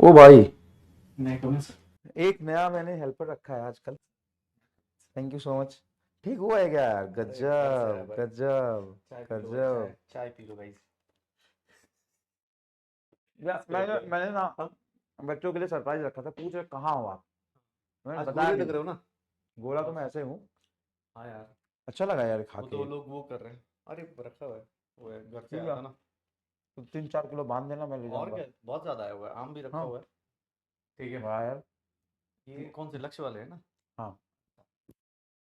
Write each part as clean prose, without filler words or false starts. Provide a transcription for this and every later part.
ओ भाई, नहीं कम सर। एक नया मैंने हेल्पर रखा है आजकल। Thank you so much. ठीक हुआ है क्या यार? अरे घर से आया गजब भाई। गजब चाय पी लो भाई, चाय गजब। चाय पी लो भाई। या इसको मैंने रखो। मैंने ना हाँ। बच्चों के लिए सरप्राइज रखा था। पूछ रहे कहाँ हो आप? मैंने आज बताया गोरे लग नहीं। रहे हो ना। बोला तो हाँ। मैं ऐसे हूँ। हाँ यार। अच्छा लगा यार खा वो के। दो लोग वो कर रहे हैं। अरे रखा हुआ है। वो है, घर से ठीक आया है, था ना। तो 3-4 किलो बांध देना, मैं ले और जाऊंगा। क्या, बहुत ज्यादा आया हुआ है, आम भी रखा हाँ। हुआ है। ठीक है। वाह यार। ये कौन से लक्ष्य वाले हैं ना। हाँ।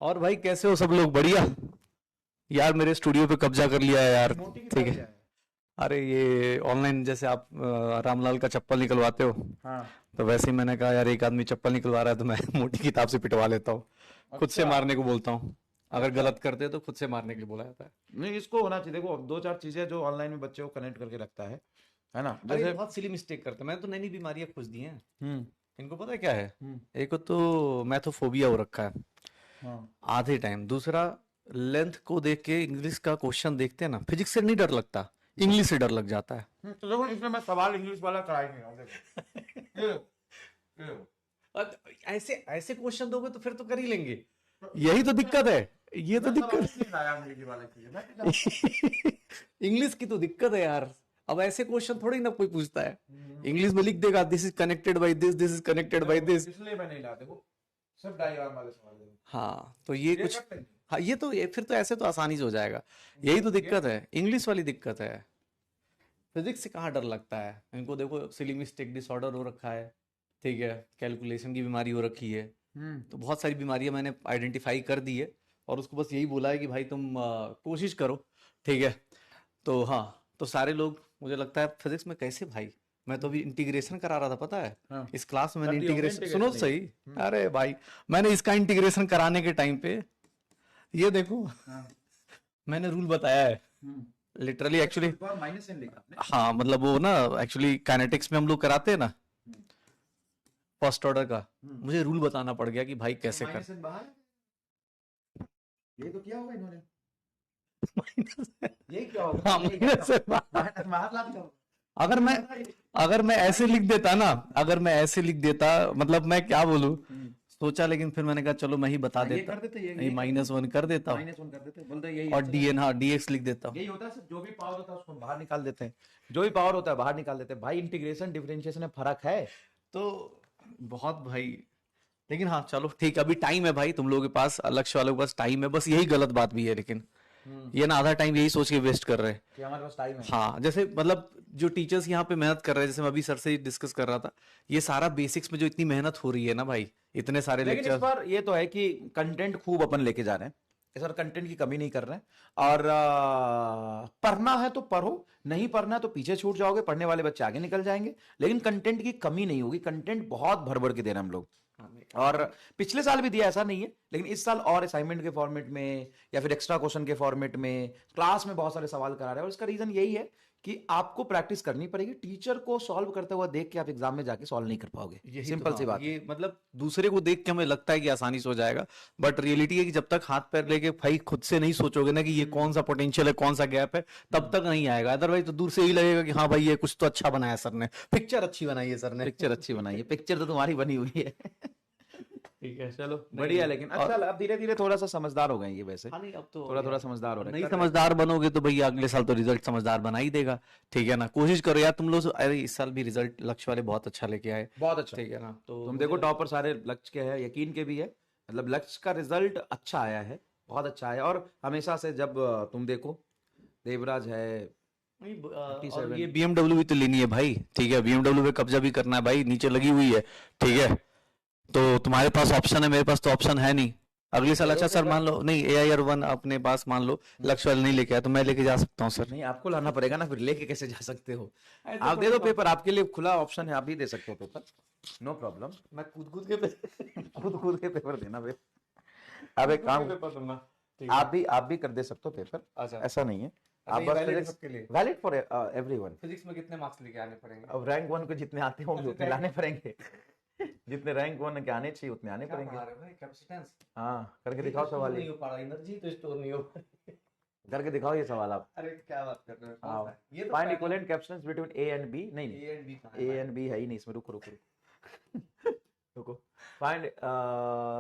और भाई कैसे हो सब लोग, बढ़िया। यार मेरे स्टूडियो पे कब्जा कर लिया है यार। मोटी की ठीक बात है। क्या है? अरे ये ऑनलाइन जैसे आप रामलाल का चप्पल निकलवाते हो, हाँ। तो वैसे ही मैंने कहा यार एक आदमी चप्पल निकलवा रहा है तो मैं मोटी किताब से पिटवा लेता हूँ। खुद से अच्छा। मारने को बोलता हूँ। अगर अच्छा। गलत करते हैं तो खुद से मारने के लिए बोला जाता है। नहीं, इसको होना चाहिए। देखो, 2-4 चीजें जो ऑनलाइन में बच्चे को कनेक्ट करके रखता है ना? अरे जैसे बहुत सिली मिस्टेक करते हैं, मैंने तो नई नई बीमारियां खोज दी हैं। हम्म। इनको पता है क्या है? हम्म। एक तो मैथोफोबिया हो रखा है हाँ। आधे टाइम। दूसरा, लेंथ को देख के इंग्लिश का क्वेश्चन देखते हैं ना, फिजिक्स से नहीं डर लगता, इंग्लिश से डर लग जाता है। तो देखो, इसमें मैं सवाल इंग्लिश वाला करा ही नहीं रहा हूँ। देखो, ये देखो, ये देखो। ऐसे ऐसे क्वेश्चन दोगे तो फिर तो कर ही लेंगे। यही तो दिक्कत है। ये तो मैं सवाल ही दिक्कत नहीं लाया अंग्रेजी वाले के, मैं तो जानता हूँ। है। इंग्लिश की तो दिक्कत है यार। अब ऐसे क्वेश्चन थोड़ी ना कोई पूछता है। हम्म। इंग्लिश में लिख देगा this is connected by this, this is connected by देखो, दिस। इसलिए मैं नहीं लाया। देखो, सब डायग्राम वाले सवाल। देखो, हाँ तो ये ये कुछ। कर लेंगे। हाँ ये तो, ये फिर तो ऐसे तो आसानी से हो जाएगा। यही तो ये दिक्कत है, इंग्लिश वाली दिक्कत है। फिजिक्स से कहाँ डर लगता है इनको, देखो सिली मिस्टेक डिसऑर्डर हो रखा है। ठीक है। कैलकुलेशन की बीमारी हो रखी है। हम्म। तो बहुत सारी बीमारियां मैंने आइडेंटिफाई कर दी है। और उसको बस यही बोला है कि भाई तुम कोशिश करो। ठीक है। तो हाँ, तो सारे लोग मुझे लगता है फिजिक्स में कैसे भाई। मैं तो अभी इंटीग्रेशन करा रहा था पता है। हाँ, इस क्लास में कर मैंने दिया होंगे इंटीग्रेशन, सुनो इंटीग्रेशन ये। सही। अरे भाई, मैंने इसका इंटीग्रेशन कराने के टाइम पे, ये देखो, हाँ। मैंने रूल बताया है। Hmm. Literally x actually. To the power minus n लिखा आपने। हाँ मतलब वो ना, एक्चुअली काइनेटिक्स में हम लोग कराते हैं ना, हम्म। फर्स्ट ऑर्डर का। हम्म। मुझे रूल बताना पड़ गया कि भाई तो कैसे कर। माइनस एन बाहर है? ये तो किया होगा इन्होंने। यही क्या होगा, हाँ मैं यही माइनस कहता हूँ। से। माइनस बाहर ला दिया होगा। अगर मैं, मुझे पता है अगर मैं ऐसे लिख माइनस। देता ना, अगर मैं ऐसे लिख देता, मतलब मैं क्या बोलूं। हम्म। सोचा, लेकिन फिर मैंने कहा चलो मैं ही बता हाँ, ये देता। कर देते, ये ये कर माइनस देते। वन कर देता हूँ। माइनस वन कर देते, बोलते यही और आंसर है। डीएन, हाँ डीएक्स लिख देता हूँ। यही होता है सर, जो भी पावर होता है उसको बाहर निकाल देते हैं। जो भी पावर होता है बाहर निकाल देते हैं भाई। इंटीग्रेशन डिफरेंशिएशन में फर्क है। तो बहुत भाई। लेकिन हाँ चलो ठीक, अभी टाइम है भाई तुम लोगों के पास, लक्ष्य वालों के पास टाइम है, बस यही गलत बात भी है लेकिन। हम्म। ये ना आधा टाइम यही सोच के वेस्ट कर रहे हैं। कि हमारे पास टाइम है। हाँ जैसे मतलब जो टीचर्स यहाँ पे मेहनत कर रहे हैं, जैसे मैं अभी सर से डिस्कस कर रहा था, ये सारा बेसिक्स में जो इतनी मेहनत हो रही है ना भाई, इतने सारे लेकिन इस लेक्चर। बार ये तो है कि कंटेंट खूब अपन लेके जा रहे हैं। इस बार कंटेंट की कमी नहीं कर रहे हैं। और पढ़ना है तो पढ़ो, नहीं पढ़ना है तो पीछे छूट जाओगे, पढ़ने वाले बच्चे आगे निकल जाएंगे। लेकिन कंटेंट की कमी नहीं होगी। कंटेंट बहुत भर भर के दे रहे हैं हम लोग। और पिछले साल भी दिया, ऐसा नहीं है, लेकिन इस साल और असाइनमेंट के फॉर्मेट में या फिर एक्स्ट्रा क्वेश्चन के फॉर्मेट में क्लास में बहुत सारे सवाल करा रहे हैं। और इसका रीजन यही है कि आपको प्रैक्टिस करनी पड़ेगी। टीचर को सॉल्व करते हुआ देख के आप एग्जाम में जाके सॉल्व नहीं कर पाओगे। यही तो, सिंपल सी हाँ बात है। ये मतलब दूसरे को देख के हमें लगता है कि आसानी से हो जाएगा, बट रियलिटी है कि जब तक हाथ पैर लेके भाई खुद से नहीं सोचोगे ना कि ये कौन सा पोटेंशियल है, कौन सा गैप है, तब तक नहीं आएगा। अदरवाइज तो दूर से ही लगेगा कि हाँ भाई ये कुछ तो अच्छा बनाया सर ने, पिक्चर अच्छी बनाई है सर ने। पिक्चर अच्छी बनाई है, पिक्चर तो तुम्हारी बनी हुई है। ठीक है चलो, नहीं बढ़िया। नहीं। लेकिन अच्छा, और अब धीरे धीरे थोड़ा सा समझदार हो गए ये वैसे। हाँ नहीं, अब तो थोड़ा थोड़ा यार, समझदार हो अब रहे हैं, नहीं कर रहे हैं समझदार बनोगे तो भैया अगले साल तो रिजल्ट समझदार बना ही देगा। ठीक है ना, कोशिश करो यार तुम लोग, अरे इस साल भी रिजल्ट लक्ष्य वाले बहुत अच्छा लेके आए। बहुत अच्छा। ठीक है ना, तो तुम मुझे देखो, लग, टॉपर सारे लक्ष्य के हैं, यकीन के भी है। मतलब लक्ष्य का रिजल्ट अच्छा आया है, बहुत अच्छा आया। और हमेशा से जब तुम देखो, देवराज है नहीं फिफ्टी और सेवन ये बीएमडब्ल्यू भी तो लेनी है भाई। ठीक है, बीएमडब्ल्यू पे कब्जा भी करना है भाई, नीचे लगी हुई है। ठीक है। तो तुम्हारे पास ऑप्शन है, मेरे पास तो ऑप्शन है नहीं। अगले साल, दे दो अच्छा सर पेपर। मान लो नहीं AIR 1 अपने पास मान लो लक्ष्य वाले नहीं लेके आया, तो मैं लेके जा सकता हूँ सर? नहीं, आपको लाना पड़ेगा ना, फिर लेके कैसे जा सकते हो? ऐसे आप दे थोड़ी दो ना पेपर, होता है। आपके लिए खुला ऑप्शन है, आप भी दे सकते हो पेपर। No problem. मैं कूद कूद के खुद खुद के पेपर देना फिर। अब कूद एक कूद के काम, पेपर दूंगा। ठीक है। आप भी कर दे सकते हो पेपर। अच्छा। ऐसा नहीं है। अच्छा आप ये बस वैलिड है फिजिक्स, सबके लिए? Valid for everyone. फिजिक्स में कितने मार्क्स लेके आने पड़ेंगे? अब रैंक वन को जितने आते होंगे अच्छा उतने लाने पड़ेंगे। जितने रैंक वन के आने चाहिए उतने आने क्या पड़ेंगे। पढ़ा रहे हो भाई, कैपेसिटेंस? हाँ, करके ये तो दिखाओ स्टोर सवाल ये। नहीं हो पा रहा, एनर्जी तो स्टोर नहीं हो पा रही। करके दिखाओ ये सवाल आप। अरे क्या बात कर रहे हो, कौन हाँ, सा है? ये तो फाइंड पहला equivalent capacitance between A and B. नहीं नहीं, A and B कहाँ है ए भाई? एंड बी है ही नहीं इसमें, रुको रुको रुको रुको। Find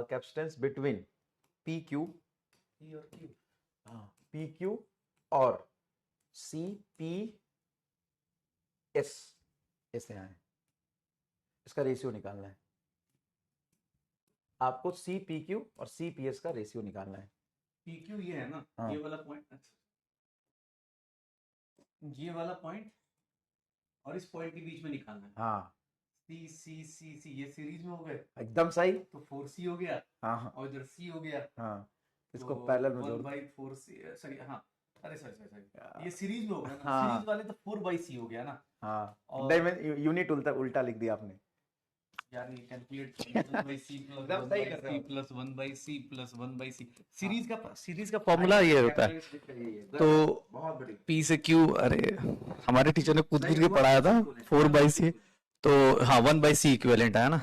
capacitance between P Q, P और Q। हाँ पी क्यू और सी पी एस, ऐसे यहाँ है, इसका रेशियो निकालना है आपको। सी पी क्यू और सी पी एस का रेशियो निकालना है। PQ ये है ना, हाँ। ये वाला पॉइंट, ये वाला पॉइंट और इस पॉइंट के बीच में निकालना है। हाँ सी सी सी सी, ये सीरीज में हो गए एकदम सही। तो 4C हो गया, हाँ हाँ और इधर C हो गया, हाँ, इसको तो पैरेलल में जोड़ 1/4C, सॉरी हाँ, अरे सॉरी ये सीरीज में हो गया ना, हाँ। सीरीज वाले तो 4/C हो गया ना। हाँ, और- नहीं मैं यूनिट उल्टा उल्टा लिख दिया आपने। यार ये कैलकुलेट 1/C एकदम सही कर रहे हो। Plus 1/C plus 1/C, series का फॉर्मूला ये होता है। तो बहुत बढ़िया। P से Q, अरे हमारे टीचर ने कूद कूद के पढ़ाया था 4/C, तो हाँ 1/C इक्विवेलेंट आया ना,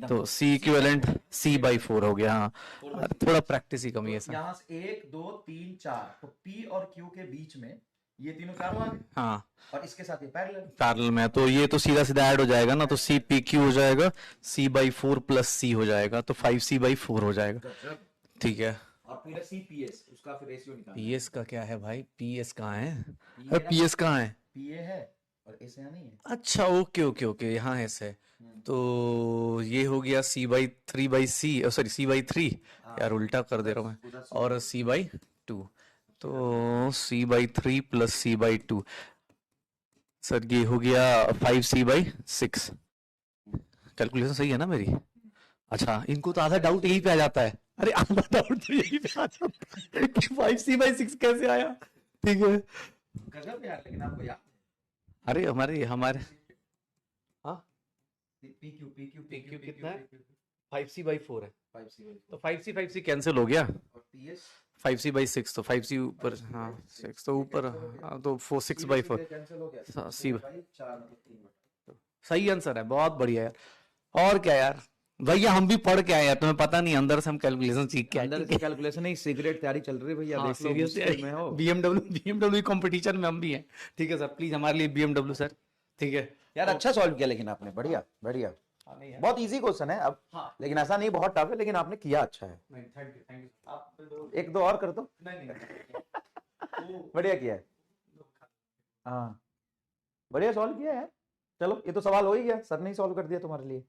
तो C इक्विवेलेंट C/4 हो गया। हाँ, अरे थोड़ा प्रैक्टिस ही कमी है सर। यहाँ से 1 2 3 4, तो P और Q के बीच में ये तीनों चारों आ गए, हाँ और इसके साथ ये पैरेलल। पैरेलल में, तो ये तो सीधा सीधा ऐड हो जाएगा ना, तो CPQ हो जाएगा, C/4 प्लस C हो जाएगा, तो 5C/4 हो जाएगा। ठीक है, और फिर CPS, उसका फिर रेशियो निकालना। PS का क्या है भाई, PS कहाँ है? PA अरे PS कहाँ है? PA है और S यहाँ नहीं है। अच्छा ओके ओके ओके, यहाँ है से, तो ये हो गया C/3/C, सॉरी C/3, यार उल्टा कर दे रहा हूँ मैं, और C/2, तो C/3 प्लस C/2, सर ये हो गया 5C/6। कैलकुलेशन सही है ना मेरी? अच्छा, इनको तो आधा डाउट यही पे आ जाता है, अरे आधा डाउट तो यही पे आ जाता है कि 5C/6 कैसे आया। ठीक है, गजब यार, लेकिन आपको याद अरे हमारे हाँ PQ कितना है? 5C/4 है, 5C तो 5C कैंसिल हो गया, और PS 5C/6, तो 5C ऊपर, हाँ 6 तो ऊपर, हाँ तो 6/4, कैंसिल हो गया। हाँ, 4 मतलब 3 सही आंसर है, बहुत बढ़िया यार। और क्या यार भैया, हम भी पढ़ के आए यार, तुम्हें पता नहीं, अंदर से हम कैलकुलेशन सीख के आए। अंदर से कैलकुलेशन नहीं, सिगरेट तैयारी चल रही है भैया, हाँ देख लो सीरियसली, मुश्किल में हो। BMW कंपटीशन में हम भी हैं। ठीक है सर, प्लीज हमारे लिए BMW सर। ठीक है यार अच्छा सॉल्व किया लेकिन आपने, बढ़िया बढ़िया, नहीं यार, बहुत इजी क्वेश्चन है अब, हाँ लेकिन ऐसा नहीं बहुत टफ है, लेकिन आपने किया अच्छा है। नहीं थैंक यू आप तो, एक दो और कर दो, नहीं बढ़िया किया है। हाँ बढ़िया सॉल्व किया है। चलो ये तो सवाल हो ही गया, सर ने ही सॉल्व कर दिया तुम्हारे लिए।